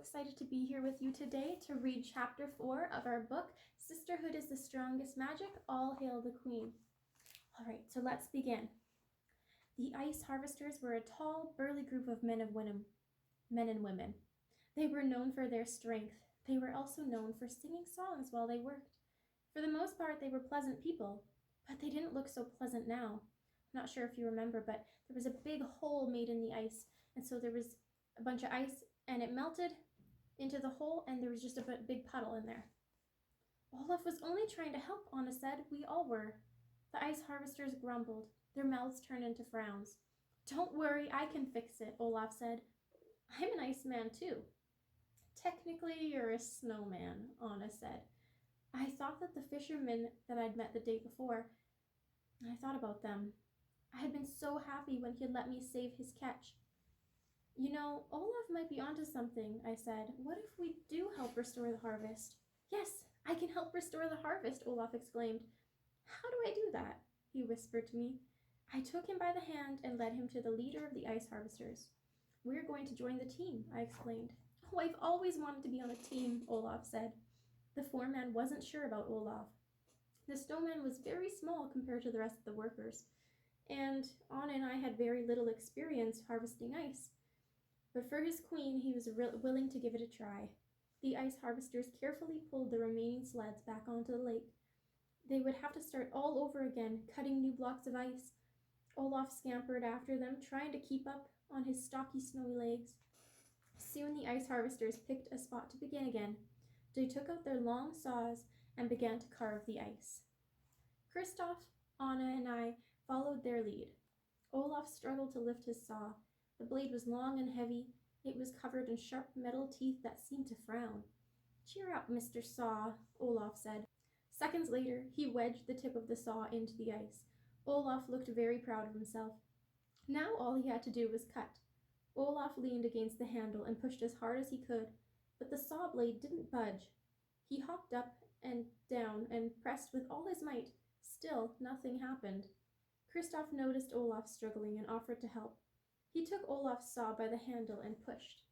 excited to be here with you today to read Chapter 4 of our book, Sisterhood is the Strongest Magic, All Hail the Queen. All right, so let's begin. The ice harvesters were a tall, burly group of men and women. They were known for their strength. They were also known for singing songs while they worked. For the most part, they were pleasant people, but they didn't look so pleasant now. I'm not sure if you remember, but there was a big hole made in the ice, and so there was a bunch of ice, and it melted into the hole, and there was just a big puddle in there. Olaf was only trying to help, Anna said. We all were. The ice harvesters grumbled. Their mouths turned into frowns. Don't worry, I can fix it, Olaf said. I'm an iceman too. Technically, you're a snowman, Anna said. I thought that the fishermen that I'd met the day before, I thought about them. I had been so happy when he had let me save his catch. You know, Olaf might be onto something, I said. What if we do help restore the harvest? Yes, I can help restore the harvest, Olaf exclaimed. How do I do that? He whispered to me. I took him by the hand and led him to the leader of the ice harvesters. We're going to join the team, I explained. Oh, I've always wanted to be on a team, Olaf said. The foreman wasn't sure about Olaf. The snowman was very small compared to the rest of the workers, and Anna and I had very little experience harvesting ice. But for his queen, he was willing to give it a try. The ice harvesters carefully pulled the remaining sleds back onto the lake. They would have to start all over again, cutting new blocks of ice. Olaf scampered after them, trying to keep up on his stocky, snowy legs. Soon the ice harvesters picked a spot to begin again. They took out their long saws and began to carve the ice. Kristoff, Anna, and I followed their lead. Olaf struggled to lift his saw. The blade was long and heavy. It was covered in sharp metal teeth that seemed to frown. Cheer up, Mr. Saw, Olaf said. Seconds later, he wedged the tip of the saw into the ice. Olaf looked very proud of himself. Now all he had to do was cut. Olaf leaned against the handle and pushed as hard as he could, but the saw blade didn't budge. He hopped up and down and pressed with all his might. Still, nothing happened. Kristoff noticed Olaf struggling and offered to help. He took Olaf's saw by the handle and pushed.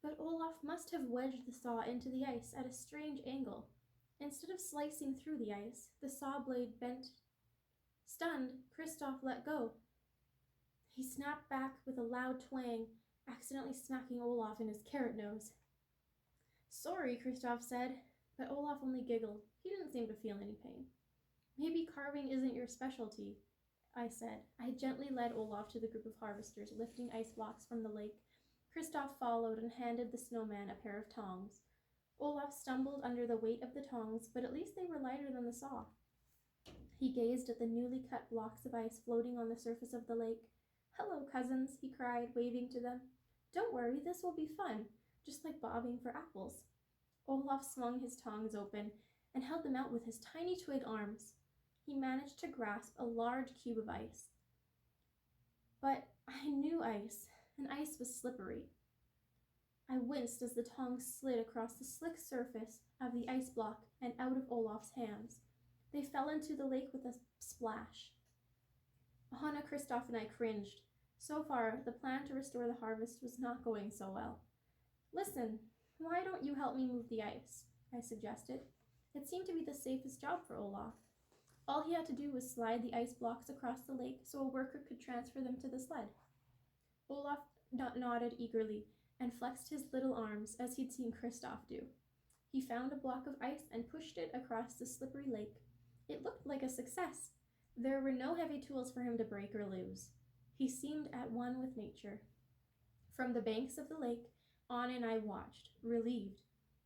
But Olaf must have wedged the saw into the ice at a strange angle. Instead of slicing through the ice, the saw blade bent. Stunned, Kristoff let go. He snapped back with a loud twang, accidentally smacking Olaf in his carrot nose. Sorry, Kristoff said, but Olaf only giggled. He didn't seem to feel any pain. Maybe carving isn't your specialty, I said. I gently led Olaf to the group of harvesters, lifting ice blocks from the lake. Kristoff followed and handed the snowman a pair of tongs. Olaf stumbled under the weight of the tongs, but at least they were lighter than the saw. He gazed at the newly cut blocks of ice floating on the surface of the lake. Hello, cousins, he cried, waving to them. Don't worry, this will be fun, just like bobbing for apples. Olaf swung his tongs open and held them out with his tiny twig arms. He managed to grasp a large cube of ice. But I knew ice, and ice was slippery. I winced as the tongs slid across the slick surface of the ice block and out of Olaf's hands. They fell into the lake with a splash. Anna, Kristoff, and I cringed. So far, the plan to restore the harvest was not going so well. Listen, why don't you help me move the ice? I suggested. It seemed to be the safest job for Olaf. All he had to do was slide the ice blocks across the lake so a worker could transfer them to the sled. Olaf nodded eagerly and flexed his little arms as he'd seen Kristoff do. He found a block of ice and pushed it across the slippery lake. It looked like a success. There were no heavy tools for him to break or lose. He seemed at one with nature. From the banks of the lake, Anna and I watched, relieved.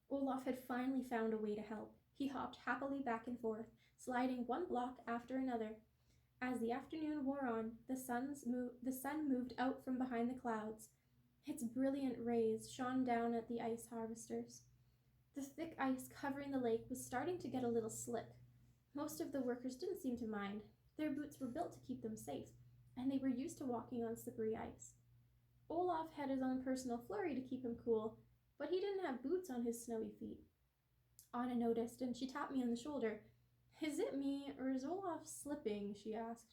Olaf had finally found a way to help. He hopped happily back and forth, sliding one block after another. As the afternoon wore on, the sun moved out from behind the clouds. Its brilliant rays shone down at the ice harvesters. The thick ice covering the lake was starting to get a little slick. Most of the workers didn't seem to mind. Their boots were built to keep them safe, and they were used to walking on slippery ice. Olaf had his own personal flurry to keep him cool, but he didn't have boots on his snowy feet. Anna noticed, and she tapped me on the shoulder. Is it me, or is Olaf slipping? She asked.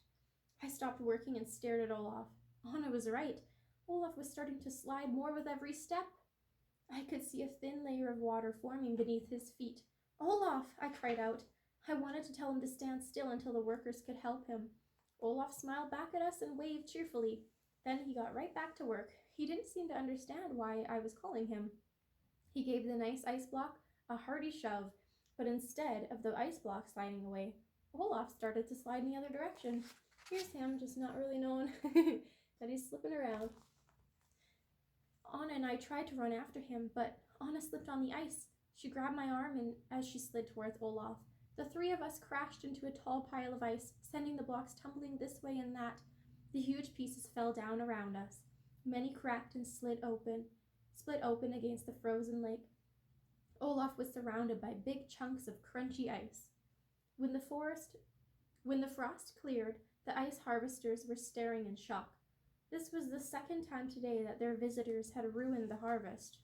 I stopped working and stared at Olaf. Anna was right. Olaf was starting to slide more with every step. I could see a thin layer of water forming beneath his feet. "Olaf!" I cried out. I wanted to tell him to stand still until the workers could help him. Olaf smiled back at us and waved cheerfully. Then he got right back to work. He didn't seem to understand why I was calling him. He gave the nice ice block a hearty shove, but instead of the ice block sliding away, Olaf started to slide in the other direction. Here's him, just not really knowing that he's slipping around. Anna and I tried to run after him, but Anna slipped on the ice. She grabbed my arm and as she slid towards Olaf. The three of us crashed into a tall pile of ice, sending the blocks tumbling this way and that. The huge pieces fell down around us. Many cracked and split open against the frozen lake. Olaf was surrounded by big chunks of crunchy ice. When the frost cleared, the ice harvesters were staring in shock. This was the second time today that their visitors had ruined the harvest.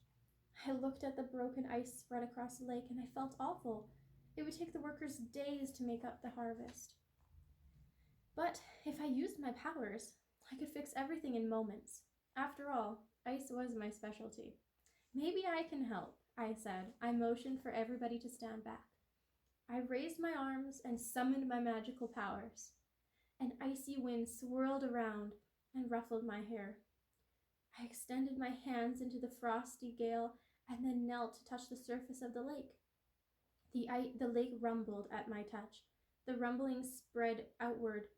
I looked at the broken ice spread across the lake and I felt awful. It would take the workers days to make up the harvest. But if I used my powers, I could fix everything in moments. After all, ice was my specialty. "Maybe I can help," I said. I motioned for everybody to stand back. I raised my arms and summoned my magical powers. An icy wind swirled around and ruffled my hair. I extended my hands into the frosty gale and then knelt to touch the surface of the lake. The lake rumbled at my touch. The rumbling spread outward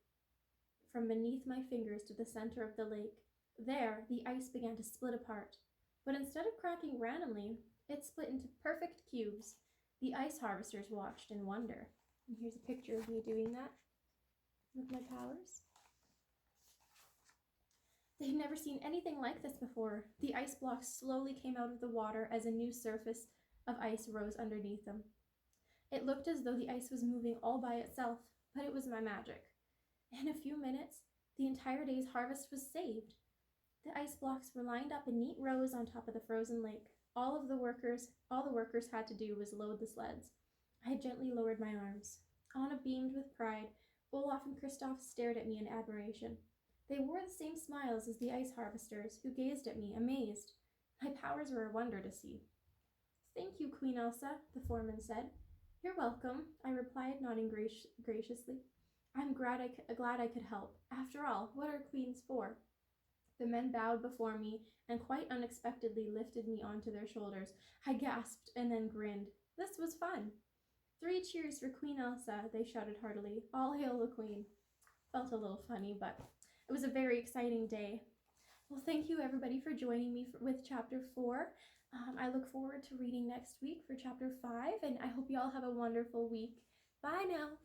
from beneath my fingers to the center of the lake. There, the ice began to split apart. But instead of cracking randomly, it split into perfect cubes. The ice harvesters watched in wonder. And here's a picture of me doing that with my powers. They'd never seen anything like this before. The ice blocks slowly came out of the water as a new surface of ice rose underneath them. It looked as though the ice was moving all by itself, but it was my magic. In a few minutes, the entire day's harvest was saved. The ice blocks were lined up in neat rows on top of the frozen lake. All the workers had to do was load the sleds. I gently lowered my arms. Anna beamed with pride. Olaf and Kristoff stared at me in admiration. They wore the same smiles as the ice harvesters, who gazed at me, amazed. My powers were a wonder to see. "Thank you, Queen Elsa," the foreman said. "You're welcome," I replied, nodding graciously. I'm glad I could help. After all, what are queens for?" The men bowed before me and quite unexpectedly lifted me onto their shoulders. I gasped and then grinned. This was fun. "3 cheers for Queen Elsa," they shouted heartily. "All hail the Queen." Felt a little funny, but it was a very exciting day. Well, thank you everybody for joining me with chapter 4. I look forward to reading next week for chapter 5, and I hope you all have a wonderful week. Bye now.